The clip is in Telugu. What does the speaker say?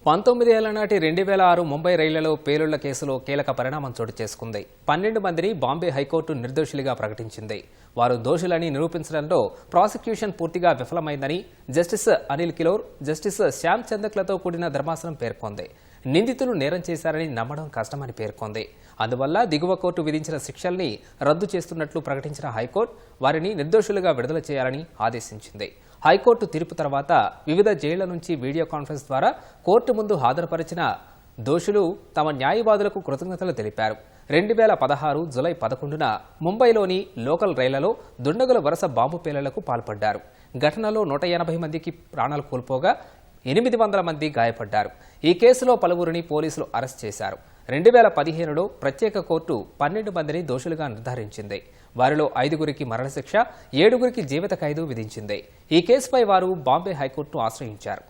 19 ఏళ్ల నాటి 2006 ముంబై రైళ్లలో పేలుళ్ల కేసులో కీలక పరిణామం చోటు చేసుకుంది. 12 మందిని బాంబే హైకోర్టు నిర్దోషులుగా ప్రకటించింది. వారు దోషులని నిరూపించడంలో ప్రాసిక్యూషన్ పూర్తిగా విఫలమైందని జస్టిస్ అనిల్ కిలోర్, జస్టిస్ శ్యామ్ చందక్లతో కూడిన ధర్మాసనం పేర్కొంది. నిందితులు నేరం చేశారని నమ్మడం కష్టమని పేర్కొంది. అందువల్ల దిగువ కోర్టు విధించిన శిక్షల్ని రద్దు చేస్తున్నట్లు ప్రకటించిన హైకోర్టు వారిని నిర్దోషులుగా విడుదల చేయాలని ఆదేశించింది. హైకోర్టు తీర్పు తర్వాత వివిధ జైళ్ల నుంచి వీడియో కాన్ఫరెన్స్ ద్వారా కోర్టు ముందు హాజరుపరిచిన దోషులు తమ న్యాయవాదులకు కృతజ్ఞతలు తెలిపారు. 2016 జూలై 11న ముంబైలోని లోకల్ రైళ్లలో దుండగుల వరుస బాంబు పేలుళ్లకు పాల్పడ్డారు. ఘటనలో 180 మందికి ప్రాణాలు కోల్పోగా 800 మంది గాయపడ్డారు. ఈ కేసులో పలువురిని పోలీసులు అరెస్ట్ చేశారు. 2015లో ప్రత్యేక కోర్టు 12 మందిని దోషులుగా నిర్ధారించింది. వారిలో 5గురికి మరణశిక్ష, 7గురికి జీవిత ఖైదు విధించింది. ఈ కేసుపై వారు బాంబే హైకోర్టును ఆశ్రయించారు.